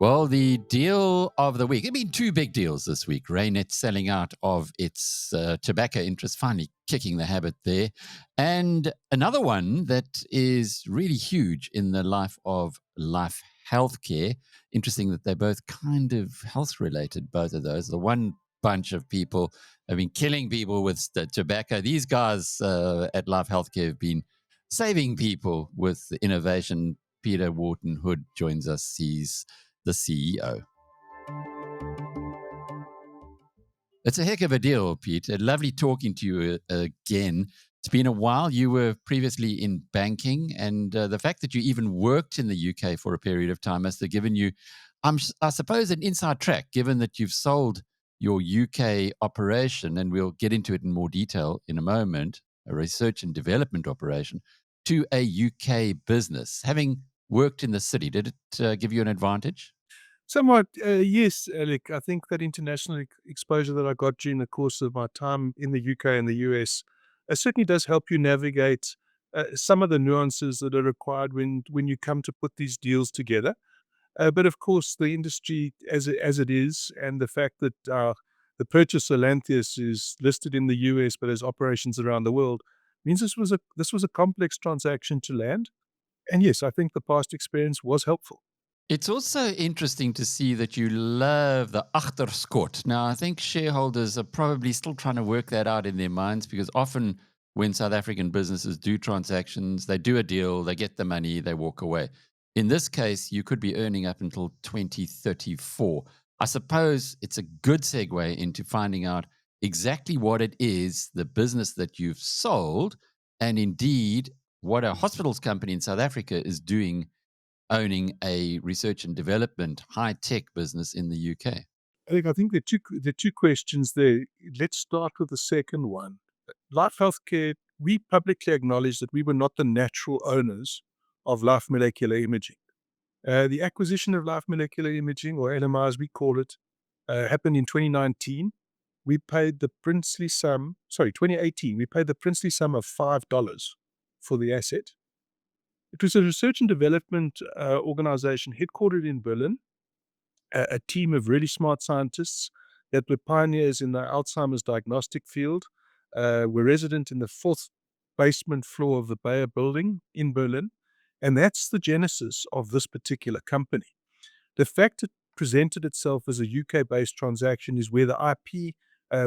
Well, the deal of the week. I mean, two big deals this week. Raynet selling out of its tobacco interest, finally kicking the habit there. And another one that is really huge in the life of life healthcare. Interesting that they're both kind of health related, both of those. The one bunch of people have been killing people with tobacco. These guys at Life Healthcare have been saving people with innovation. Peter Wharton-Hood joins us. He's the CEO. It's a heck of a deal, Pete. Lovely talking to you again. It's been a while. You were previously in banking, and the fact that you even worked in the UK for a period of time must have given you, I suppose, an inside track, given that you've sold your UK operation, and we'll get into it in more detail in a moment, a research and development operation, to a UK business. Having worked in the city, did it give you an advantage? Somewhat, yes, Alec. I think that international exposure that I got during the course of my time in the UK and the US certainly does help you navigate some of the nuances that are required when you come to put these deals together. But of course, the industry as it is, and the fact that the purchaser Lantheus is listed in the US but has operations around the world means this was a complex transaction to land. And yes, I think the past experience was helpful. It's also interesting to see that you love the agterskot. Now, I think shareholders are probably still trying to work that out in their minds because often when South African businesses do transactions, they do a deal, they get the money, they walk away. In this case, you could be earning up until 2034. I suppose it's a good segue into finding out exactly what it is, the business that you've sold, and indeed what a hospitals company in South Africa is doing owning a research and development high tech business in the UK. I think the two questions there. Let's start with the second one. Life Healthcare, we publicly acknowledge that we were not the natural owners of Life Molecular Imaging. The acquisition of Life Molecular Imaging, or LMI as we call it, happened in 2019. We paid the princely sum, sorry, 2018, we paid the princely sum of $5 for the asset. It was a research and development organization headquartered in Berlin, a team of really smart scientists that were pioneers in the Alzheimer's diagnostic field, were resident in the fourth basement floor of the Bayer building in Berlin. And that's the genesis of this particular company. The fact it presented itself as a UK-based transaction is where the IP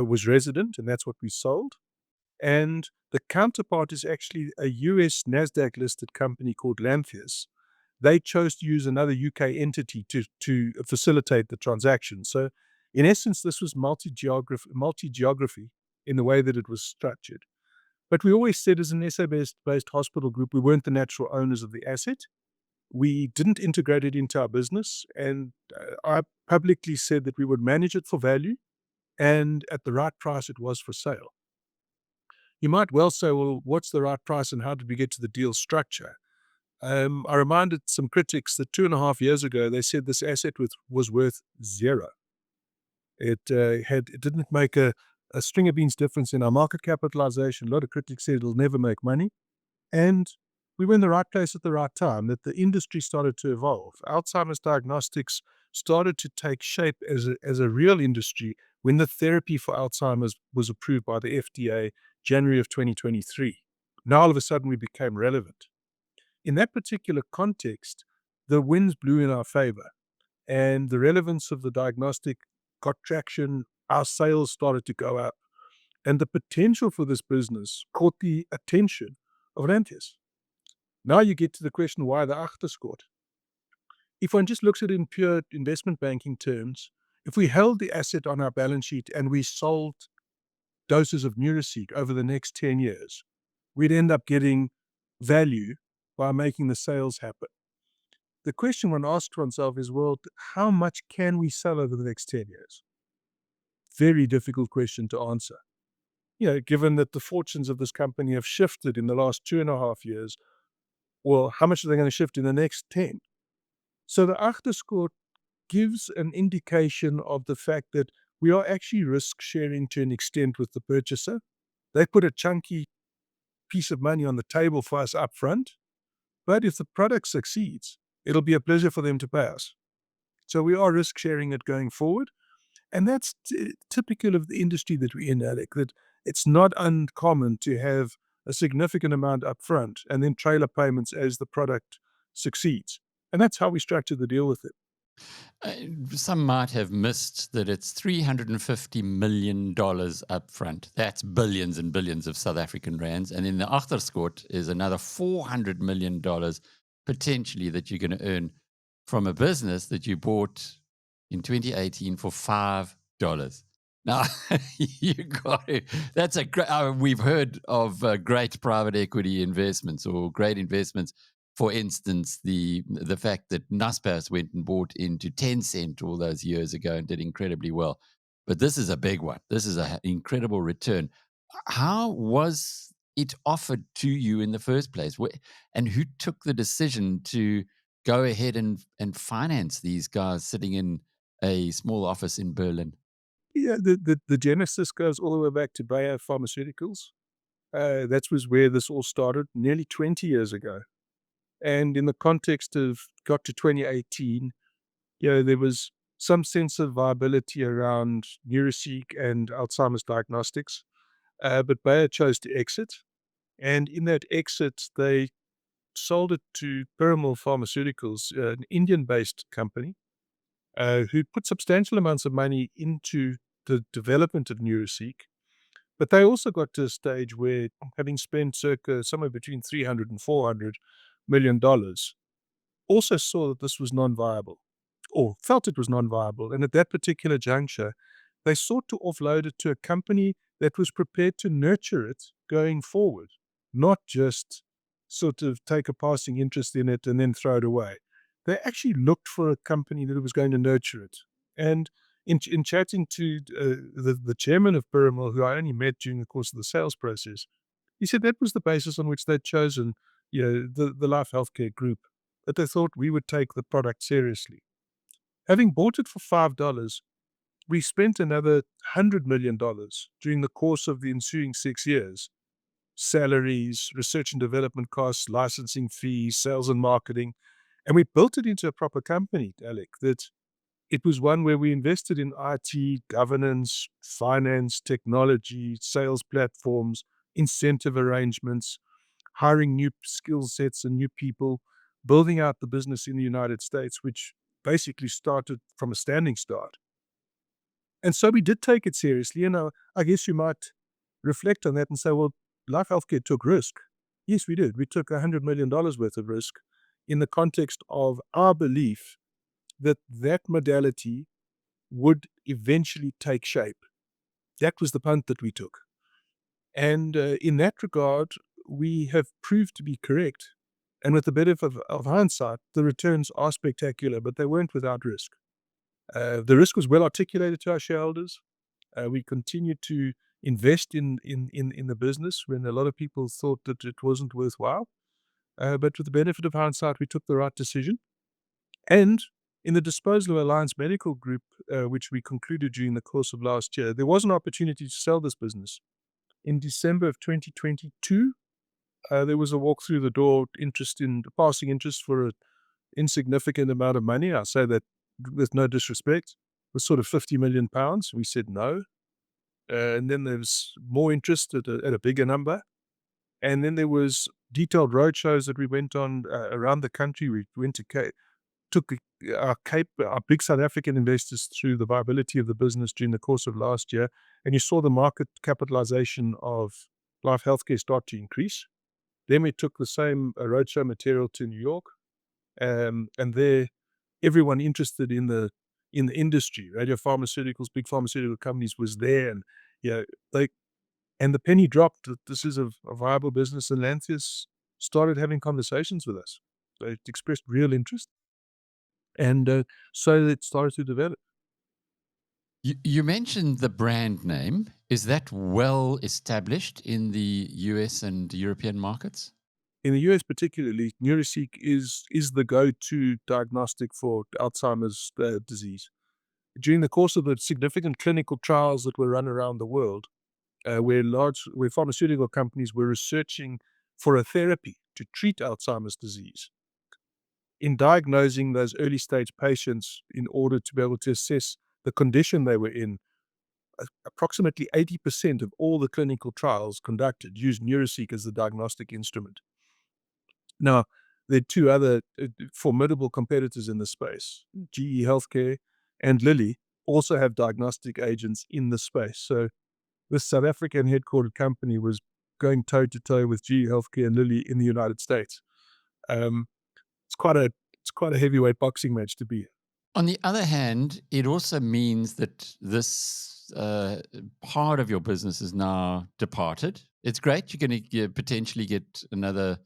was resident, and that's what we sold. And the counterpart is actually a US NASDAQ-listed company called Lantheus. They chose to use another UK entity to facilitate the transaction. So in essence, this was multi-geography in the way that it was structured. But we always said as an SA-based hospital group, we weren't the natural owners of the asset. We didn't integrate it into our business. And I publicly said that we would manage it for value, and at the right price, it was for sale. You might well say, well, what's the right price and how did we get to the deal structure? I reminded some critics that 2.5 years ago, they said this asset was worth zero. It didn't make a string of beans difference in our market capitalization. A lot of critics said it'll never make money. And we were in the right place at the right time, that the industry started to evolve. Alzheimer's diagnostics started to take shape as a real industry when the therapy for Alzheimer's was approved by the FDA January of 2023. Now all of a sudden we became relevant. In that particular context, the winds blew in our favor, and the relevance of the diagnostic got traction. Our sales started to go up, and the potential for this business caught the attention of Lantheus. Now you get to the question, why the agterskot? If one just looks at it in pure investment banking terms, if we held the asset on our balance sheet and we sold doses of Neuraceq over the next 10 years, we'd end up getting value by making the sales happen. The question one asks oneself is, well, how much can we sell over the next 10 years? Very difficult question to answer. Given that the fortunes of this company have shifted in the last 2.5 years, well, how much are they going to shift in the next 10? So the agterskot gives an indication of the fact that we are actually risk sharing to an extent with the purchaser. They put a chunky piece of money on the table for us up front, but if the product succeeds, it'll be a pleasure for them to pay us. So we are risk sharing it going forward. And that's typical of the industry that we're in, Alec, that it's not uncommon to have a significant amount upfront and then trailer payments as the product succeeds. And that's how we structure the deal with it. Uh, some might have missed that it's $350 million up front. That's billions and billions of South African rands. And then the Agterskort is another $400 million potentially that you're going to earn from a business that you bought in 2018 for $5. Now, you got to, that's a great, we've heard of great private equity investments or great investments. For instance, the fact that Naspers went and bought into Tencent all those years ago and did incredibly well. But this is a big one. This is an incredible return. How was it offered to you in the first place? And who took the decision to go ahead and finance these guys sitting in a small office in Berlin? Yeah, the genesis goes all the way back to Bayer Pharmaceuticals. That was where this all started nearly 20 years ago. And in the context of got to 2018, there was some sense of viability around Neuraseek and Alzheimer's diagnostics. But Bayer chose to exit. And in that exit, they sold it to Piramal Pharmaceuticals, an Indian-based company, who put substantial amounts of money into the development of Neuraseek. But they also got to a stage where, having spent circa somewhere between 300 and $400 million, also saw that this was non-viable, or felt it was non-viable. And at that particular juncture, they sought to offload it to a company that was prepared to nurture it going forward, not just sort of take a passing interest in it and then throw it away. They actually looked for a company that was going to nurture it. And in chatting to the chairman of Piramal, who I only met during the course of the sales process, he said that was the basis on which they'd chosen, the Life Healthcare Group, that they thought we would take the product seriously. Having bought it for $5, we spent another $100 million during the course of the ensuing 6 years. Salaries, research and development costs, licensing fees, sales and marketing. And we built it into a proper company, Alec, that it was one where we invested in IT, governance, finance, technology, sales platforms, incentive arrangements, hiring new skill sets and new people, building out the business in the United States, which basically started from a standing start. And so we did take it seriously. And I guess you might reflect on that and say, well, Life Healthcare took risk. Yes, we did. We took $100 million worth of risk in the context of our belief that that modality would eventually take shape. That was the punt that we took. And in that regard, we have proved to be correct. And with the benefit of hindsight, the returns are spectacular, but they weren't without risk. The risk was well articulated to our shareholders. We continued to invest in the business when a lot of people thought that it wasn't worthwhile. But with the benefit of hindsight, we took the right decision. And in the disposal of Alliance Medical Group, which we concluded during the course of last year, there was an opportunity to sell this business. In December of 2022, there was a walk through the door passing interest for an insignificant amount of money. I say that with no disrespect. It was sort of £50 million. We said no. And then there was more interest at a bigger number. And then there was detailed roadshows that we went on around the country. We went to took our big South African investors through the viability of the business during the course of last year, and you saw the market capitalization of Life Healthcare start to increase. Then we took the same roadshow material to New York, and there, everyone interested in the industry, radiopharmaceuticals, big pharmaceutical companies, was there, and they and the penny dropped that this is a viable business, and Lantheus started having conversations with us. They expressed real interest. And so it started to develop. You mentioned the brand name. Is that well established in the US and European markets? In the US particularly, Neuraseek is the go-to diagnostic for Alzheimer's disease. During the course of the significant clinical trials that were run around the world, where pharmaceutical companies were researching for a therapy to treat Alzheimer's disease, in diagnosing those early stage patients in order to be able to assess the condition they were in. Approximately 80% of all the clinical trials conducted used Neuraseq as the diagnostic instrument. Now, there are two other formidable competitors in the space. GE Healthcare and Lilly also have diagnostic agents in the space. So this South African headquartered company was going toe to toe with GE Healthcare and Lilly in the United States. Um, it's quite a heavyweight boxing match to be in. On the other hand, it also means that this part of your business is now departed. It's great. You're going to potentially get another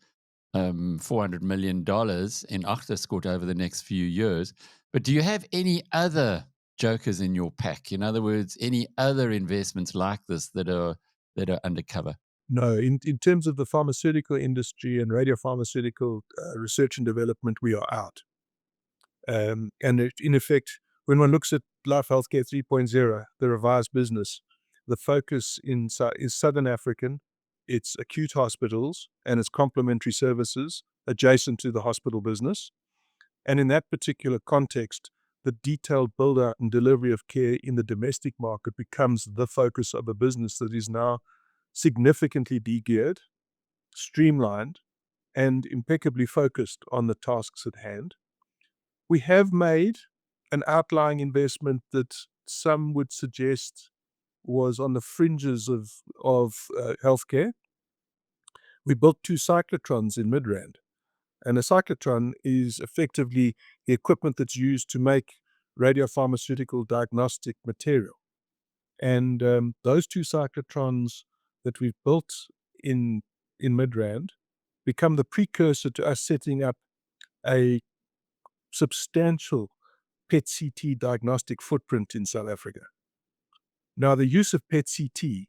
$400 million in Agterskort over the next few years. But do you have any other jokers in your pack? In other words, any other investments like this that are undercover? No, in terms of the pharmaceutical industry and radiopharmaceutical research and development, we are out. And in effect, when one looks at Life Healthcare 3.0, the revised business, the focus is Southern African, it's acute hospitals, and it's complementary services adjacent to the hospital business. And in that particular context, the detailed build-out and delivery of care in the domestic market becomes the focus of a business that is now significantly de-geared, streamlined, and impeccably focused on the tasks at hand. We have made an outlying investment that some would suggest was on the fringes of healthcare. We built 2 cyclotrons in Midrand, and a cyclotron is effectively the equipment that's used to make radiopharmaceutical diagnostic material. And those 2 cyclotrons that we've built in Midrand become the precursor to us setting up a substantial PET-CT diagnostic footprint in South Africa. Now, the use of PET-CT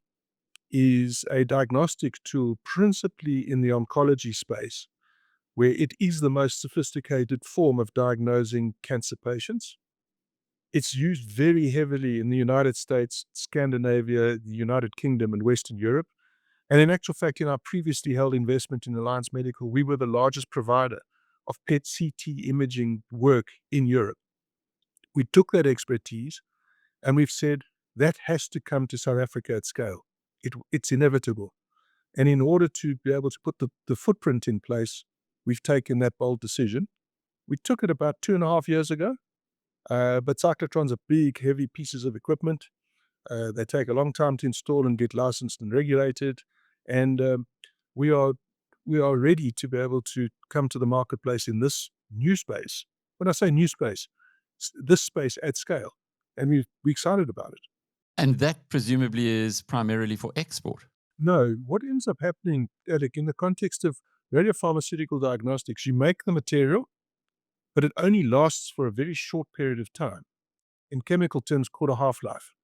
is a diagnostic tool principally in the oncology space, where it is the most sophisticated form of diagnosing cancer patients. It's used very heavily in the United States, Scandinavia, the United Kingdom, and Western Europe. And in actual fact, in our previously held investment in Alliance Medical, we were the largest provider of PET-CT imaging work in Europe. We took that expertise and we've said that has to come to South Africa at scale. It's inevitable. And in order to be able to put the footprint in place, we've taken that bold decision. We took it about 2.5 years ago, but cyclotrons are big, heavy pieces of equipment. They take a long time to install and get licensed and regulated. And we are ready to be able to come to the marketplace in this new space. When I say new space, this space at scale. And we're excited about it. And that presumably is primarily for export. No, what ends up happening, Alec, in the context of radiopharmaceutical diagnostics, you make the material, but it only lasts for a very short period of time. In chemical terms, called a half-life.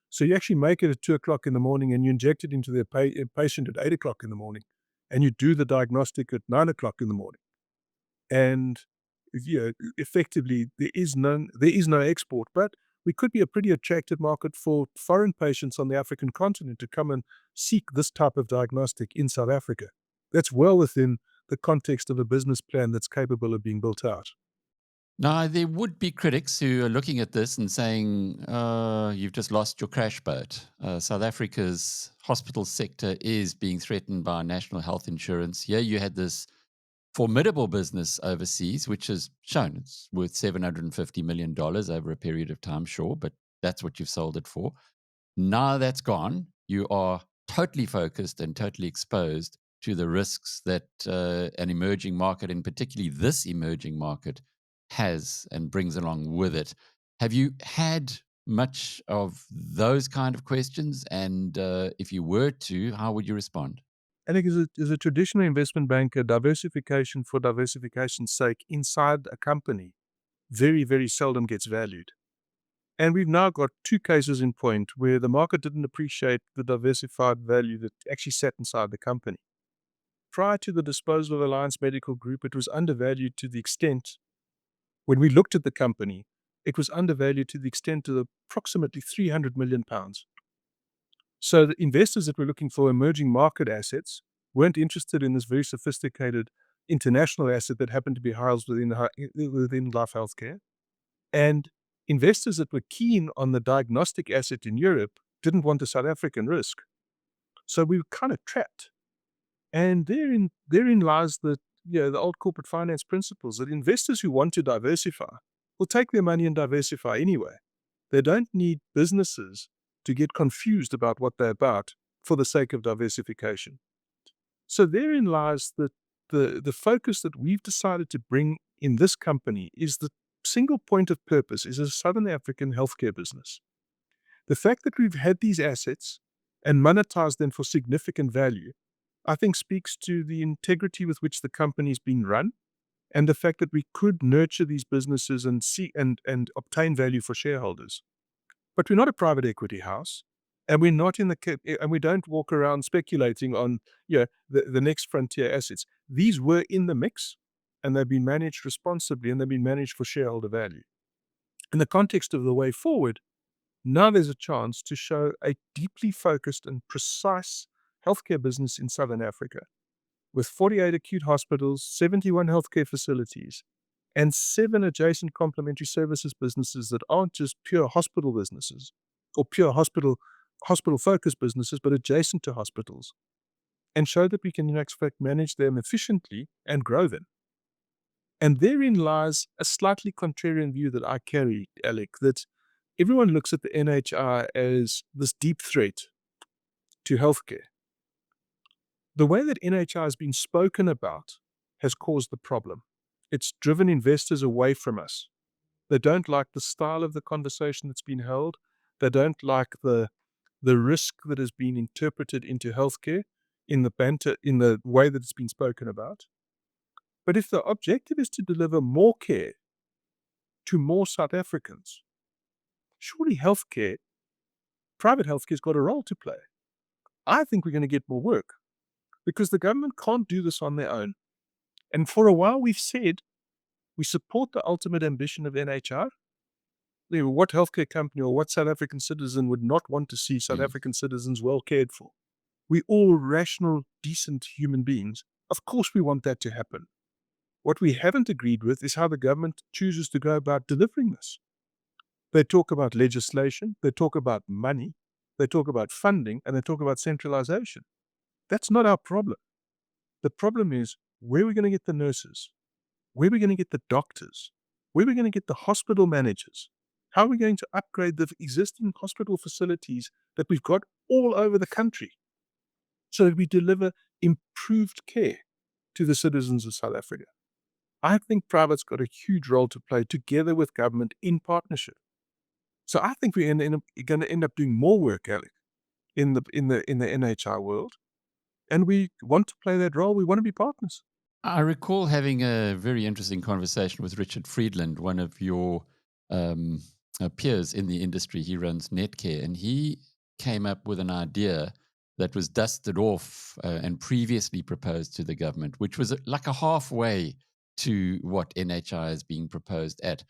So you actually make it at 2 o'clock in the morning and you inject it into the patient at 8 o'clock in the morning, and you do the diagnostic at 9 o'clock in the morning. And effectively, there is no export, but we could be a pretty attractive market for foreign patients on the African continent to come and seek this type of diagnostic in South Africa. That's well within the context of a business plan that's capable of being built out. Now, there would be critics who are looking at this and saying, you've just lost your crash boat. South Africa's hospital sector is being threatened by national health insurance. Here you had this formidable business overseas, which has shown it's worth $750 million over a period of time, sure, but that's what you've sold it for. Now that's gone. You are totally focused and totally exposed to the risks that an emerging market, and particularly this emerging market, has and brings along with it. Have you had much of those kind of questions? And if you were to, how would you respond? I think as a traditional investment banker, diversification for diversification's sake inside a company very, very seldom gets valued. And we've now got 2 cases in point where the market didn't appreciate the diversified value that actually sat inside the company. Prior to the disposal of Alliance Medical Group, it was undervalued to the extent, when we looked at the company, it was undervalued to the extent of approximately £300 million. So the investors that were looking for emerging market assets weren't interested in this very sophisticated international asset that happened to be housed within Life Healthcare. And investors that were keen on the diagnostic asset in Europe didn't want a South African risk. So we were kind of trapped. And therein lies the old corporate finance principles that investors who want to diversify will take their money and diversify anyway. They don't need businesses to get confused about what they're about for the sake of diversification. So therein lies the focus that we've decided to bring in this company is the single point of purpose is a Southern African healthcare business. The fact that we've had these assets and monetized them for significant value, I think speaks to the integrity with which the company's been run and the fact that we could nurture these businesses and see and obtain value for shareholders. But we're not a private equity house, and we're not and we don't walk around speculating on the next frontier assets. These were in the mix, and they've been managed responsibly, and they've been managed for shareholder value. In the context of the way forward, now there's a chance to show a deeply focused and precise healthcare business in Southern Africa, with 48 acute hospitals, 71 healthcare facilities, and 7 adjacent complementary services businesses that aren't just pure hospital businesses or pure hospital-focused businesses, but adjacent to hospitals, and show that we can, in fact, manage them efficiently and grow them. And therein lies a slightly contrarian view that I carry, Alec, that everyone looks at the NHI as this deep threat to healthcare. The way that NHI has been spoken about has caused the problem. It's driven investors away from us. They don't like the style of the conversation that's been held. They don't like the risk that has been interpreted into healthcare in the way that it's been spoken about. But if the objective is to deliver more care to more South Africans, surely private healthcare's got a role to play. I think we're going to get more work because the government can't do this on their own. And for a while we've said we support the ultimate ambition of NHR. What healthcare company or what South African citizen would not want to see South African citizens well cared for? We're all rational, decent human beings. Of course we want that to happen. What we haven't agreed with is how the government chooses to go about delivering this. They talk about legislation, they talk about money, they talk about funding, and they talk about centralization. That's not our problem. The problem is where we're going to get the nurses, where we're going to get the doctors, where we're going to get the hospital managers, how are we going to upgrade the existing hospital facilities that we've got all over the country so that we deliver improved care to the citizens of South Africa. I think private's got a huge role to play together with government in partnership. So I think we're going to end up doing more work, Alec, in the NHI world, and we want to play that role. We want to be partners. I recall having a very interesting conversation with Richard Friedland, one of your peers in the industry. He runs Netcare, and he came up with an idea that was dusted off and previously proposed to the government, which was like a halfway to what NHI is being proposed at.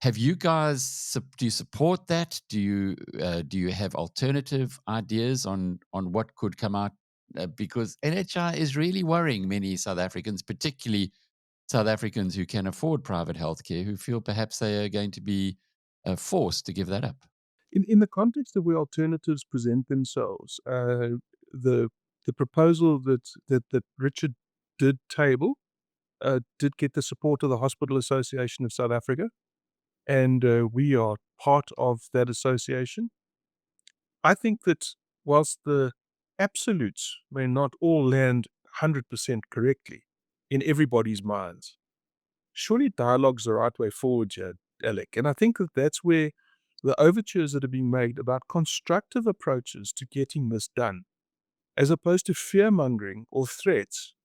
Have you guys, do you support that? Do you have alternative ideas on what could come out? Because NHI is really worrying many South Africans, particularly South Africans who can afford private healthcare, who feel perhaps they are going to be forced to give that up. In the context of where alternatives present themselves, the proposal that Richard did table did get the support of the Hospital Association of South Africa, and we are part of that association. I think that whilst the absolutes may not all land 100% correctly in everybody's minds, surely dialogue's the right way forward, Alec. And I think that that's where the overtures that are being made about constructive approaches to getting this done, as opposed to fear-mongering or threats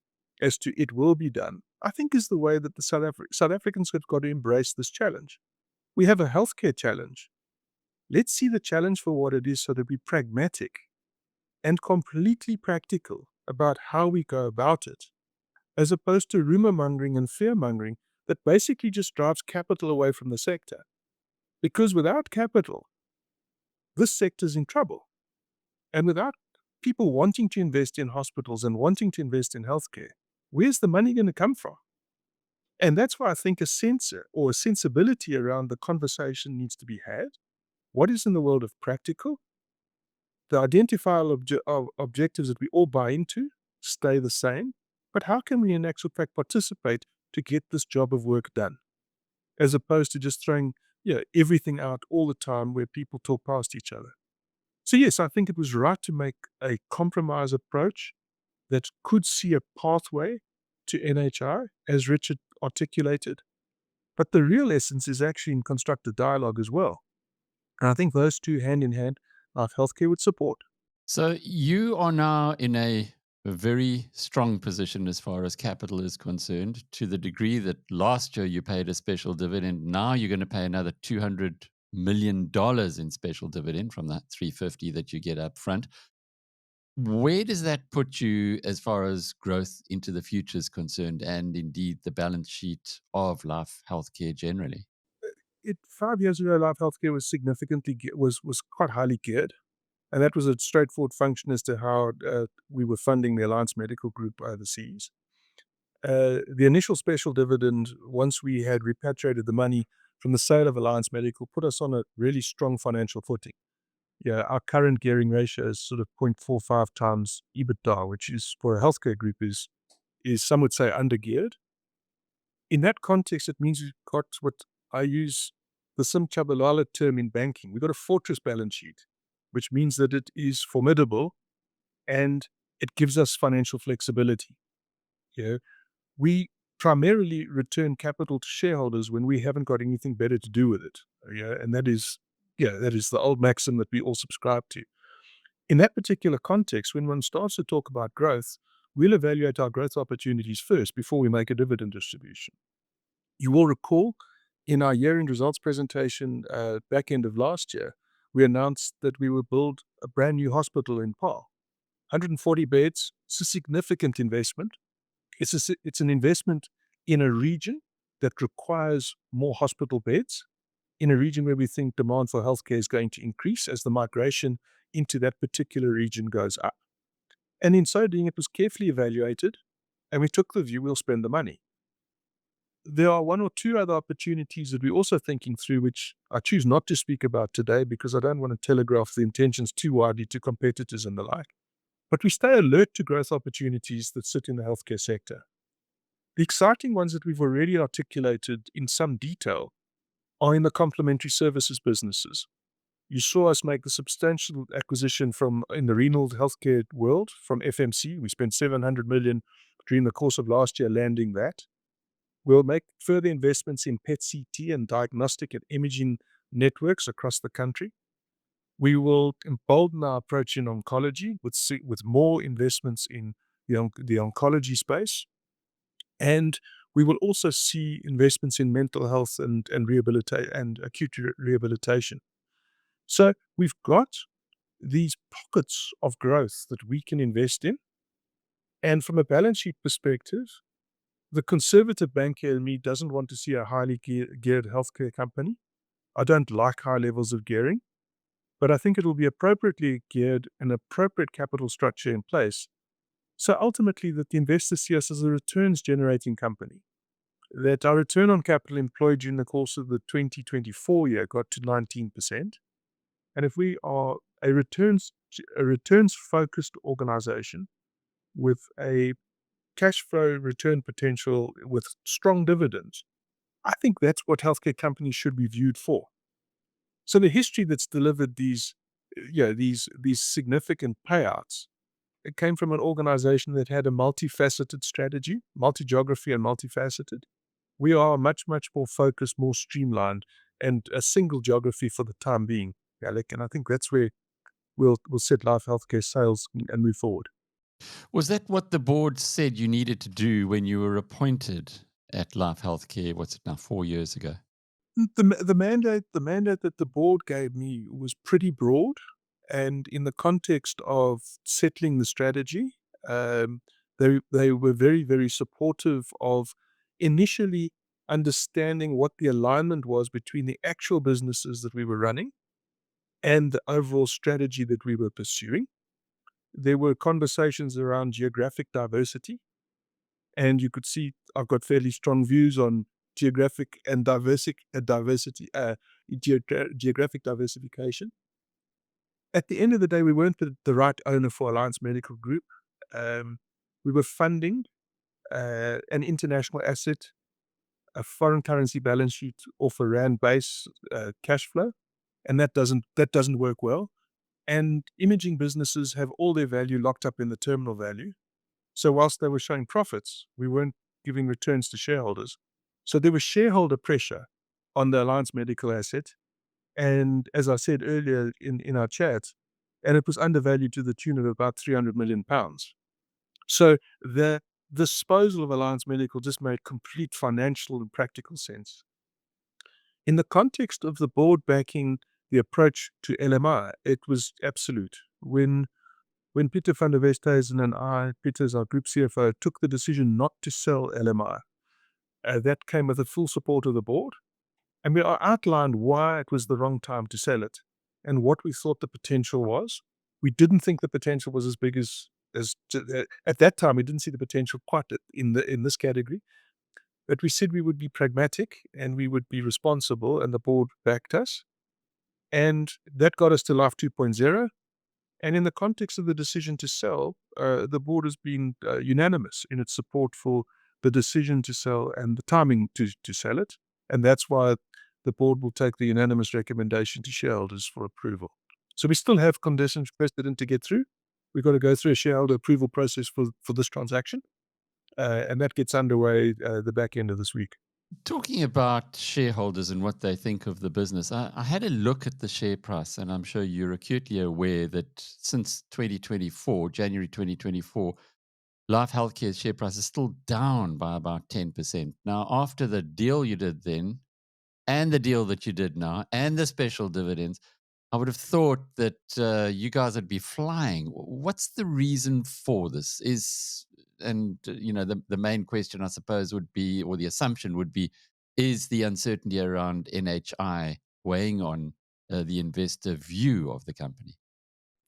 as to it will be done, I think is the way that the South Africans have got to embrace this challenge. We have a healthcare challenge. Let's see the challenge for what it is so that we're pragmatic and completely practical about how we go about it, as opposed to rumor-mongering and fear-mongering that basically just drives capital away from the sector. Because without capital, this sector's in trouble. And without people wanting to invest in hospitals and wanting to invest in healthcare, Where's the money going to come from? And that's why I think a sensor or a sensibility around the conversation needs to be had. What is in the world of practical? The identifiable objectives that we all buy into stay the same, but how can we in actual fact participate to get this job of work done, as opposed to just throwing everything out all the time where people talk past each other. So yes, I think it was right to make a compromise approach that could see a pathway to NHI, as Richard articulated. But the real essence is actually in constructive dialogue as well. And I think those two hand in hand, Life Healthcare would support. So you are now in a very strong position as far as capital is concerned, to the degree that last year you paid a special dividend. Now you're going to pay another $200 million in special dividend from that 350 that you get up front. Where does that put you as far as growth into the future is concerned, and indeed the balance sheet of Life Healthcare generally? 5 years ago, Life Healthcare was was quite highly geared, and that was a straightforward function as to how we were funding the Alliance Medical Group overseas. The initial special dividend, once we had repatriated the money from the sale of Alliance Medical, put us on a really strong financial footing. Yeah, our current gearing ratio is sort of 0.45 times EBITDA, which is for a healthcare group is some would say undergeared. In that context, it means we've got what I use the Sim Chabalala term in banking. We've got a fortress balance sheet, which means that it is formidable and it gives us financial flexibility. You know, we primarily return capital to shareholders when we haven't got anything better to do with it. And that is the old maxim that we all subscribe to. In that particular context, when one starts to talk about growth, we'll evaluate our growth opportunities first before we make a dividend distribution. You will recall in our year-end results presentation back end of last year, we announced that we will build a brand new hospital in Paarl. 140 beds. It's a significant investment. It's an investment in a region that requires more hospital beds, in a region where we think demand for healthcare is going to increase as the migration into that particular region goes up. And in so doing, it was carefully evaluated, and we took the view we'll spend the money. There are one or two other opportunities that we're also thinking through, which I choose not to speak about today because I don't want to telegraph the intentions too widely to competitors and the like. But we stay alert to growth opportunities that sit in the healthcare sector. The exciting ones that we've already articulated in some detail are in the complementary services businesses. You saw us make the substantial acquisition in the renal healthcare world from FMC. We spent 700 million during the course of last year landing that. We'll make further investments in PET-CT and diagnostic and imaging networks across the country. We will embolden our approach in oncology with more investments in the oncology space. And we will also see investments in mental health and acute rehabilitation. So we've got these pockets of growth that we can invest in. And from a balance sheet perspective, the conservative banker in me doesn't want to see a highly geared healthcare company. I don't like high levels of gearing, but I think it will be appropriately geared and appropriate capital structure in place. So ultimately that the investors see us as a returns generating company, that our return on capital employed during the course of the 2024 year got to 19%. And if we are a returns focused organization with a cash flow return potential with strong dividends, I think that's what healthcare companies should be viewed for. So the history that's delivered these significant payouts, it came from an organization that had a multifaceted strategy, multi-geography and multifaceted. We are much, much more focused, more streamlined, and a single geography for the time being, Alec. And I think that's where we'll set Life Healthcare sails and move forward. Was that what the board said you needed to do when you were appointed at Life Healthcare? What's it now, 4 years ago? The mandate that the board gave me was pretty broad, and in the context of settling the strategy, they were very, very supportive of initially understanding what the alignment was between the actual businesses that we were running and the overall strategy that we were pursuing. There were conversations around geographic diversity, And you could see I've got fairly strong views on geographic and geographic diversification. At the end of the day, we weren't the right owner for Alliance Medical Group. We were funding an international asset, a foreign currency balance sheet off a rand base cash flow, and that doesn't work well. And imaging businesses have all their value locked up in the terminal value. So whilst they were showing profits, we weren't giving returns to shareholders. So there was shareholder pressure on the Alliance Medical asset. And as I said earlier in our chat, and it was undervalued to the tune of about £300 million. So the disposal of Alliance Medical just made complete financial and practical sense. In the context of the board backing the approach to LMI, it was absolute. When Peter van der Westhuizen and I, Peter's our group CFO, took the decision not to sell LMI, that came with the full support of the board. And we outlined why it was the wrong time to sell it and what we thought the potential was. We didn't think the potential was as big as at that time. We didn't see the potential quite in this category. But we said we would be pragmatic and we would be responsible, and the board backed us. And that got us to Life 2.0. And in the context of the decision to sell, the board has been unanimous in its support for the decision to sell and the timing to sell it. And that's why the board will take the unanimous recommendation to shareholders for approval. So we still have conditions precedent to get through. We've got to go through a shareholder approval process for this transaction. And that gets underway the back end of this week. Talking about shareholders and what they think of the business, I had a look at the share price, and I'm sure you're acutely aware that since 2024, January 2024, Life Healthcare's share price is still down by about 10%. Now, after the deal you did then, and the deal that you did now, and the special dividends, I would have thought that you guys would be flying. What's the reason for this? The main question, I suppose, would be, or the assumption would be, is the uncertainty around NHI weighing on the investor view of the company?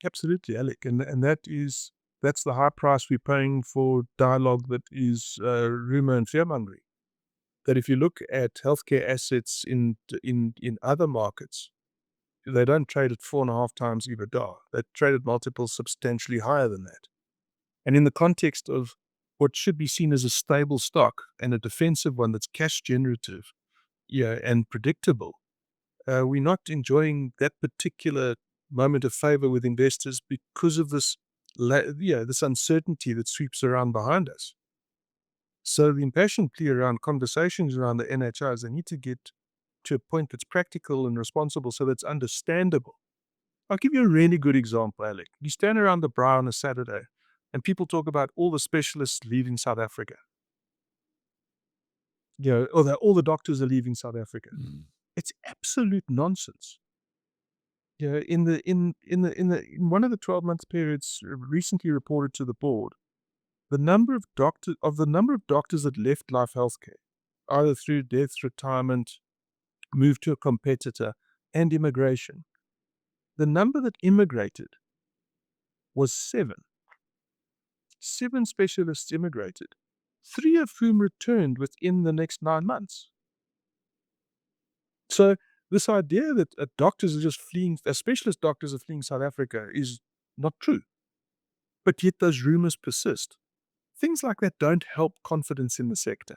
Absolutely, Alec. And that's the high price we're paying for dialogue that is rumor and fearmongering. That if you look at healthcare assets in other markets, they don't trade at 4.5 times EBITDA. They trade at multiples substantially higher than that. And in the context of what should be seen as a stable stock and a defensive one that's cash generative, and predictable, we're not enjoying that particular moment of favor with investors because of this uncertainty that sweeps around behind us. So the impassioned plea around conversations around the NHI is they need to get to a point that's practical and responsible so that's understandable. I'll give you a really good example, Alec. You stand around the Braai on a Saturday and people talk about all the specialists leaving South Africa. Or that all the doctors are leaving South Africa. Mm. It's absolute nonsense. In one of the 12-month periods recently reported to the board, the number of doctors that left Life Healthcare, either through death, retirement, move to a competitor, and immigration, the number that immigrated was 7. 7 specialists immigrated, 3 of whom returned within the next 9 months. So this idea that specialist doctors are fleeing South Africa is not true. But yet those rumors persist. Things like that don't help confidence in the sector.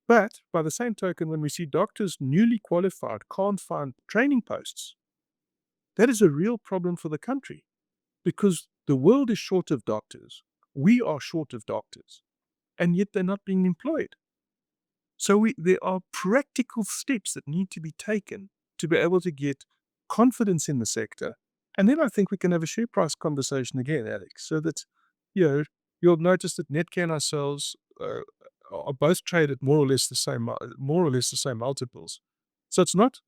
But by the same token, when we see doctors newly qualified can't find training posts, that is a real problem for the country because the world is short of doctors. We are short of doctors, and yet they're not being employed. So there are practical steps that need to be taken to be able to get confidence in the sector. And then I think we can have a share price conversation again, Alex, so that, you'll notice that Netcare and ourselves are both traded more or less the same multiples. So it's not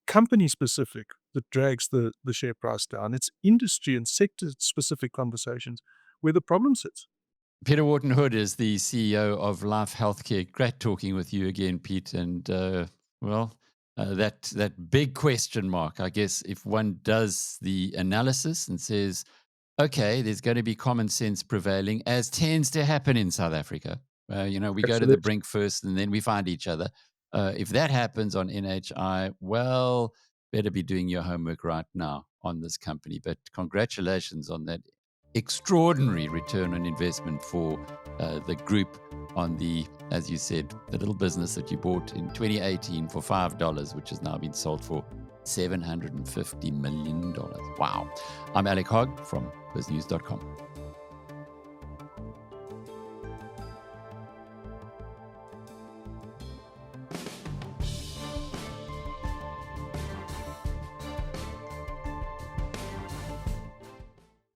company specific that drags the share price down. It's industry and sector specific conversations where the problem sits. Peter Wharton-Hood is the CEO of Life Healthcare. Great talking with you again, Pete. And that big question mark, I guess, if one does the analysis and says, okay, there's going to be common sense prevailing, as tends to happen in South Africa. We go to the Absolutely. brink first and then we find each other. If that happens on NHI, well, better be doing your homework right now on this company. But congratulations on that extraordinary return on investment for the group on the, as you said, the little business that you bought in 2018 for $5, which has now been sold for $750 million. Wow. I'm Alec Hogg from biznews.com.